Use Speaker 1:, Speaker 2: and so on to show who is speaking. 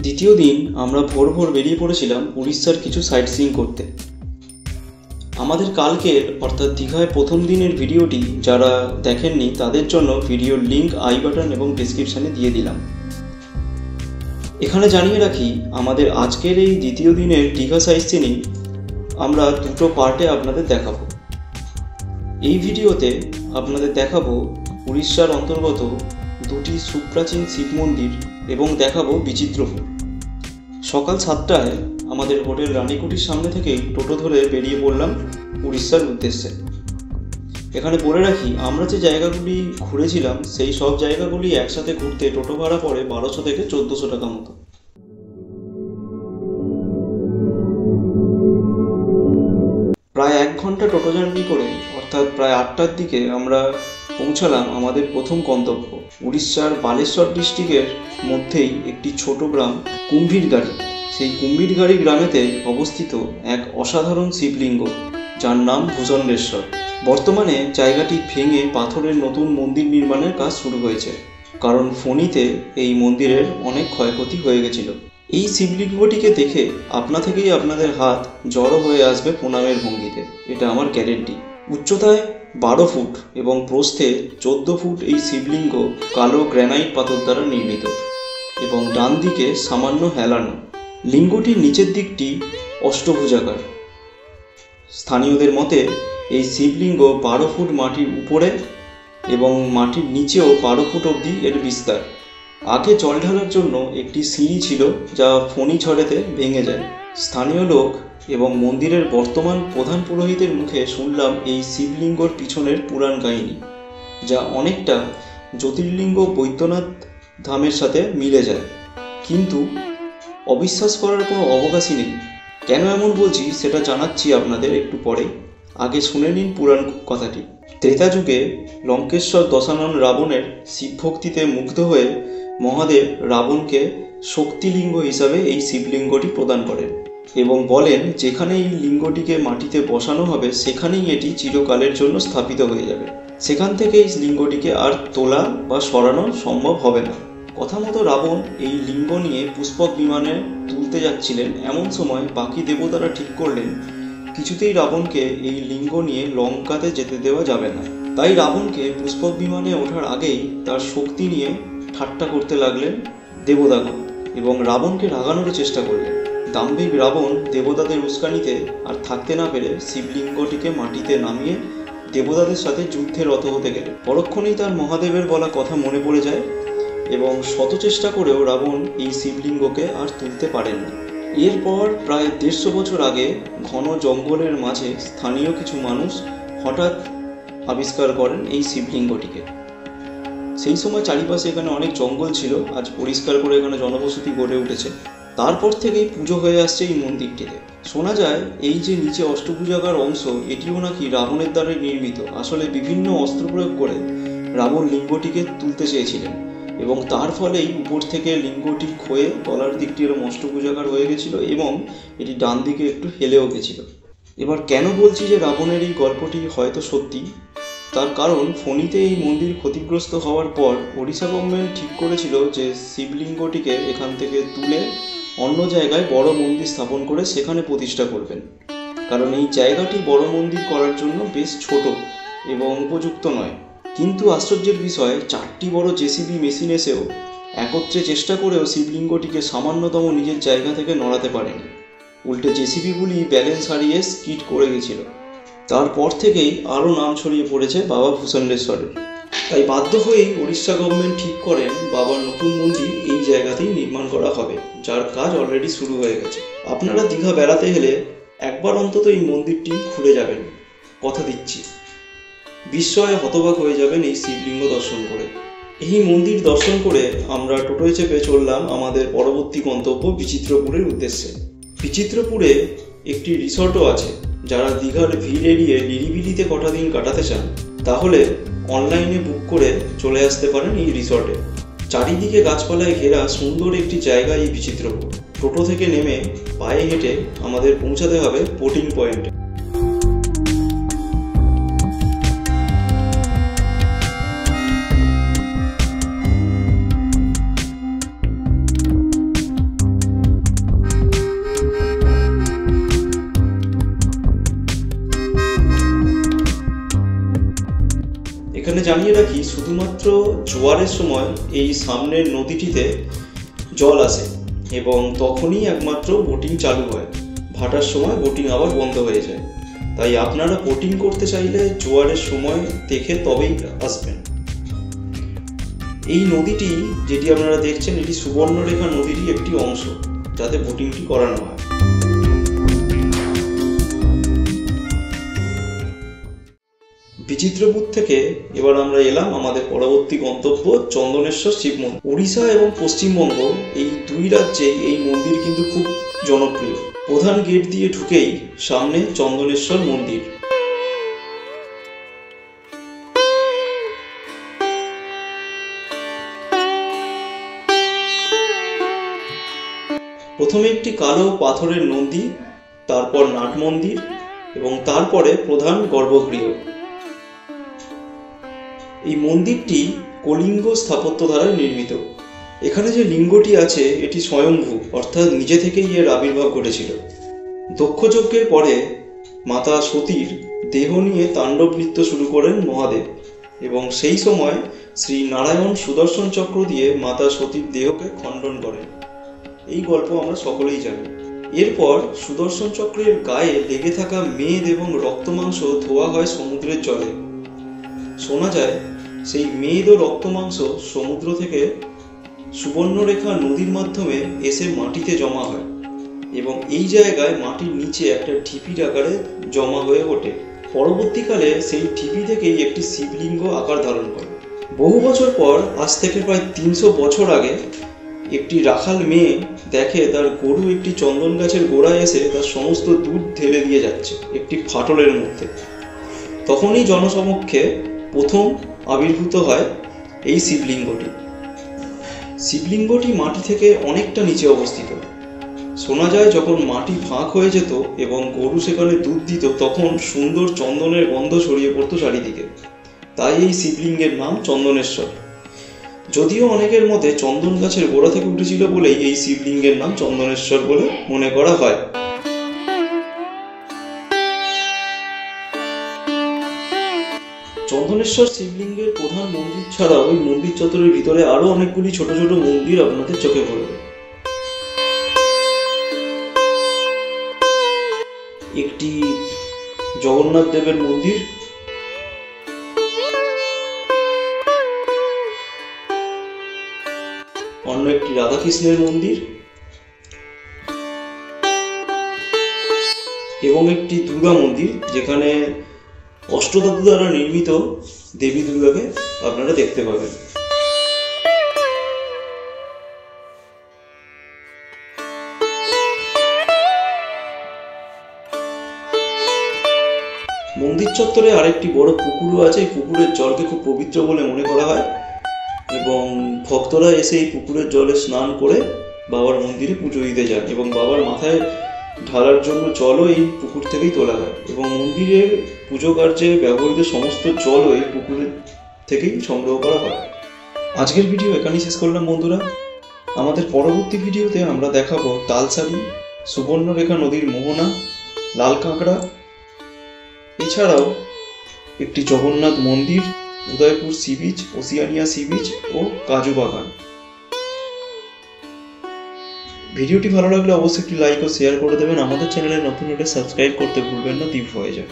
Speaker 1: দ্বিতীয় দিন আমরা ভোর ভোর বেরিয়ে পড়েছিলাম উড়িষ্যার কিছু সাইট সিইং করতে। আমাদের কালকের অর্থাৎ দীঘায় প্রথম দিনের ভিডিওটি যারা দেখেননি তাদের জন্য ভিডিওর লিঙ্ক আই বাটন এবং ডেসক্রিপশানে দিয়ে দিলাম। এখানে জানিয়ে রাখি, আমাদের আজকের এই দ্বিতীয় দিনের দীঘা সাইট সিইং আমরা দুটো পার্টে আপনাদের দেখাবো। এই ভিডিওতে আপনাদের দেখাবো উড়িষ্যার অন্তর্গত দুটি সুপ্রাচীন শিব মন্দির এবং দেখাবো বিচিত্রপুর। সকাল 7টায় আমাদের হোটেল রানীকুটির সামনে থেকেই টোটো ধরে বেরিয়ে পড়লাম উড়িষ্যার উদ্দেশ্যে। এখানে বলে রাখি, আমরা যে জায়গাগুলি ঘুরেছিলাম সেই সব জায়গাগুলি একসাথে ঘুরতে টোটো ভাড়া পড়ে 1200 থেকে 1400 টাকা মতো। প্রায় 1 ঘন্টা টোটো জার্নি করে অর্থাৎ প্রায় 8টার দিকে আমরা পৌঁছালাম আমাদের প্রথম গন্তব্য, উড়িষ্যার বালেশ্বর ডিস্ট্রিক্টের মধ্যেই একটি ছোট গ্রাম কুম্ভীরগাড়ি। সেই কুম্ভীরগাড়ি গ্রামেতে অবস্থিত এক অসাধারণ শিবলিঙ্গ, যার নাম ভূষণ্ডেশ্বর। বর্তমানে জায়গাটি ভেঙে পাথরের নতুন মন্দির নির্মাণের কাজ শুরু হয়েছে, কারণ ফণিতে এই মন্দিরের অনেক ক্ষয়ক্ষতি হয়ে গেছিল। এই শিবলিঙ্গটিকে দেখে আপনা থেকেই আপনাদের হাত জড়ো হয়ে আসবে প্রণামের ভঙ্গিতে, এটা আমার গ্যারেন্টি। উচ্চতায় 12 ফুট এবং প্রস্থে 14 ফুট এই শিবলিঙ্গ কালো গ্র্যানাইট পাথর দ্বারা নির্মিত এবং ডান দিকে সামান্য হেলানো। লিঙ্গটির নিচের দিকটি অষ্টভুজাকার। স্থানীয়দের মতে এই শিবলিঙ্গ 12 ফুট মাটির উপরে এবং মাটির নিচেও 12 ফুট অবধি এর বিস্তার। আগে জল ঢালার জন্য একটি সিঁড়ি ছিল, যা ফণি ঝড়েতে ভেঙে যায়। স্থানীয় লোক এবং মন্দিরের বর্তমান প্রধান পুরোহিতের মুখে শুনলাম এই শিবলিঙ্গর পিছনের পুরাণ কাহিনী, যা অনেকটা জ্যোতির্লিঙ্গ বৈদ্যনাথ ধামের সাথে মিলে যায়। কিন্তু অবিশ্বাস করার কোনো অবকাশই নেই। কেন এমন বলছি সেটা জানাচ্ছি আপনাদের একটু পরে। আগে শুনে নিন পুরাণ কথাটি। ত্রেতা যুগে লঙ্কেশ্বর দশানন রাবণের শিবভক্তিতে মুগ্ধ হয়ে মহাদেব রাবণকে শক্তিলিঙ্গ হিসাবে এই শিবলিঙ্গটি প্রদান করেন এবং বলেন, যেখানে এই লিঙ্গটিকে মাটিতে বসানো হবে সেখানেই এটি চিরকালের জন্য স্থাপিত হয়ে যাবে। সেখান থেকে এই লিঙ্গটিকে আর তোলা বা সরানো সম্ভব হবে না। কথা মতো রাবণ এই লিঙ্গ নিয়ে পুষ্পক বিমানে তুলতে যাচ্ছিলেন। এমন সময় বাকি দেবতারা ঠিক করলেন কিছুতেই রাবণকে এই লিঙ্গ নিয়ে লঙ্কাতে যেতে দেওয়া যাবে না। তাই রাবণকে পুষ্পক বিমানে ওঠার আগেই তার শক্তি নিয়ে ঠাট্টা করতে লাগলেন দেবতাগণ এবং রাবণকে রাগানোর চেষ্টা করলেন। দাম্ভিক রাবণ দেবতাদের উস্কানিতে আর থাকতে না পেরে শিবলিঙ্গটিকে মাটিতে নামিয়ে দেবতাদের সাথে যুদ্ধে রত হতে গেল। পরক্ষণেই তার মহাদেবের বলা কথা মনে পড়ে যায় এবং শত চেষ্টা করেও রাবণ এই শিবলিঙ্গকে আর তুলতে পারেননি। এরপর প্রায় 150 বছর আগে ঘন জঙ্গলের মাঝে স্থানীয় কিছু মানুষ হঠাৎ আবিষ্কার করেন এই শিবলিঙ্গটিকে। সেই সময় চারিপাশে এখানে অনেক জঙ্গল ছিল, আজ পরিষ্কার করে এখানে জনবসতি গড়ে উঠেছে। তারপর থেকেই পুজো হয়ে আসছে এই মন্দিরটিতে। শোনা যায় এই যে নিচে অষ্টভুজাকার অংশ, এটিও নাকি রাবণের দ্বারাই নির্মিত। আসলে বিভিন্ন অস্ত্র প্রয়োগ করে রাবণ লিঙ্গটিকে তুলতে চেয়েছিলেন এবং তার ফলেই উপর থেকে লিঙ্গটি ক্ষয়ে তলার দিকটি এরকম অষ্টভুজাকার হয়ে গেছিল এবং এটি ডান দিকে একটু হেলেও গেছিল। এবার কেন বলছি যে রাবণের এই গল্পটি হয়তো সত্যি, তার কারণ ফণিতে এই মন্দির ক্ষতিগ্রস্ত হওয়ার পর ওড়িশা গভর্নমেন্ট ঠিক করেছিল যে শিবলিঙ্গটিকে এখান থেকে তুলে অন্য জায়গায় বড় মন্দির স্থাপন করে সেখানে প্রতিষ্ঠা করবেন, কারণ এই জায়গাটি বড় মন্দির করার জন্য বেশ ছোট এবং উপযুক্ত নয়। কিন্তু আশ্চর্যের বিষয়, 4টি বড় জেসিবি মেশিন এসেও একত্রে চেষ্টা করেও শিবলিঙ্গটিকে সামান্যতম নিজের জায়গা থেকে নড়াতে পারেনি। উল্টে জেসিবিগুলি ব্যালেন্স হারিয়ে স্কিড করে গেছিল। তারপর থেকেই আরও নাম ছড়িয়ে পড়েছে বাবা ভূষণ্ডেশ্বরের। তাই বাধ্য হয়েই উড়িষ্যা গভর্নমেন্ট ঠিক করেন বাবার নতুন মন্দির এই জায়গাতেই নির্মাণ করা হবে, যার কাজ অলরেডি শুরু হয়ে গেছে। আপনারা দীঘা বেড়াতে গেলে একবার অন্তত এই মন্দিরটি ঘুরে যাবেন, কথা দিচ্ছি। বিস্ময়ে হতবাক হয়ে যাবেন এই শিবলিঙ্গ দর্শন করে। এই মন্দির দর্শন করে আমরা টোটোয় চেপে চললাম আমাদের পরবর্তী গন্তব্য বিচিত্রপুরের উদ্দেশ্যে। বিচিত্রপুরে একটি রিসর্টও আছে। যারা দীঘার ভিড় এড়িয়ে নিরিবিলিতে কটা দিন কাটাতে চান তাহলে অনলাইনে বুক করে চলে আসতে পারেন এই রিসর্টে। চারিদিকে গাছপালায় ঘেরা সুন্দর একটি জায়গা এই বিচিত্রপুর। টোটো থেকে নেমে পায়ে হেঁটে আমাদের পৌঁছাতে হবে বোটিং পয়েন্টে। এখানে জানিয়ে রাখি, শুধুমাত্র জোয়ারের সময় এই সামনের নদীটিতে জল আসে এবং তখনই একমাত্র বোটিং চালু হয়। ভাটার সময় বোটিং আবার বন্ধ হয়ে যায়। তাই আপনারা বোটিং করতে চাইলে জোয়ারের সময় দেখে তবেই আসবেন। এই নদীটি যেটি আপনারা দেখছেন, এটি সুবর্ণরেখা নদীরই একটি অংশ, যাতে বোটিংটি করানো হয়। বিচিত্রপুর থেকে এবার আমরা এলাম আমাদের পরবর্তী গন্তব্য চন্দনেশ্বর শিব মন্দির। উড়িষ্যা এবং পশ্চিমবঙ্গ এই দুই রাজ্যেই এই মন্দির কিন্তু খুব জনপ্রিয়। প্রধান গেট দিয়ে ঢুকেই সামনে চন্দনেশ্বর মন্দির। প্রথমে একটি কালো পাথরের নন্দী, তারপর নাট মন্দির এবং তারপরে প্রধান গর্ভগৃহ। এই মন্দিরটি কলিঙ্গ স্থাপত্য দ্বারা নির্মিত। এখানে যে লিঙ্গটি আছে এটি স্বয়ংভূ, অর্থাৎ নিজে থেকেই এর আবির্ভাব ঘটেছিল। দক্ষযজ্ঞের পরে মাতা সতীর দেহ নিয়ে তাণ্ডব নৃত্য শুরু করেন মহাদেব এবং সেই সময় শ্রী নারায়ণ সুদর্শন চক্র দিয়ে মাতা সতীর দেহকে খণ্ডন করেন। এই গল্প আমরা সকলেই জানি। এরপর সুদর্শন চক্রের গায়ে লেগে থাকা মেদ এবং রক্তমাংস ধোয়া হয় সমুদ্রের জলে। শোনা যায় সেই মেদ ও রক্তমাংস সমুদ্র থেকে সুবর্ণরেখা নদীর মাধ্যমে এসে মাটিতে জমা হয় এবং এই জায়গায় মাটির নিচে একটা ঢিপির আকারে জমা হয়ে ওঠে। পরবর্তীকালে সেই ঢিপি থেকেই একটি শিবলিঙ্গ আকার ধারণ করে। বহু বছর পর, আজ থেকে প্রায় 300 বছর আগে, একটি রাখাল মেয়ে দেখে তার গরু একটি চন্দন গাছের গোড়ায় এসে তার সমস্ত দুধ ঢেলে দিয়ে যাচ্ছে একটি ফাটলের মধ্যে। তখনই জনসমক্ষে প্রথম আবির্ভূত হয় এই শিবলিঙ্গটি। শিবলিঙ্গটি মাটি থেকে অনেকটা নিচে অবস্থিত। শোনা যায় যখন মাটি ফাঁক হয়ে যেত এবং গরু সেখানে দুধ দিত, তখন সুন্দর চন্দনের গন্ধ ছড়িয়ে পড়তো চারিদিকে। তাই এই শিবলিঙ্গের নাম চন্দনেশ্বর। যদিও অনেকের মতে চন্দন গাছের গোড়া থেকে উঠেছিল বলেই এই শিবলিঙ্গের নাম চন্দনেশ্বর বলে মনে করা হয়। চন্দনেশ্বর শিবলিঙ্গের প্রধান মন্দির ছাড়াও ওই মন্দির চত্বরের ভিতরে আরো অনেকগুলি ছোট ছোট মন্দির আপনাদের চোখে পড়বে। একটি জগন্নাথ দেবের মন্দির, অন্য একটি রাধাকৃষ্ণের মন্দির এবং একটি দুর্গা মন্দির, যেখানে অষ্টধাতু দ্বারা নির্মিত দেবী দুর্গাকে আপনারা দেখতে পাবেন। মন্দির চত্বরে আরেকটি বড় পুকুরও আছে। এই পুকুরের জলকে খুব পবিত্র বলে মনে করা হয় এবং ভক্তরা এসে এই পুকুরের জলে স্নান করে বাবার মন্দিরে পুজো দিতে যান এবং বাবার মাথায় ঢালার জন্য জলও এই পুকুর থেকেই তোলা হয় এবং মন্দিরের পুজো কার্যে ব্যবহৃত সমস্ত জলও এই পুকুরের থেকেই সংগ্রহ করা হয়। আজকের ভিডিও এখানেই শেষ করলাম বন্ধুরা। আমাদের পরবর্তী ভিডিওতে আমরা দেখাবো তালসারি, সুবর্ণরেখা নদীর মোহনা, লাল কাঁকড়া, এছাড়াও একটি জগন্নাথ মন্দির, Udaypur sea beach, Oceania sea beach ও কাজু বাগান। ভিডিওটি ভালো লাগলে অবশ্যই একটি লাইক ও শেয়ার করে দেবেন। আমাদের চ্যানেলে নতুন হলে সাবস্ক্রাইব করতে ভুলবেন না। দীপ ভয়েজার।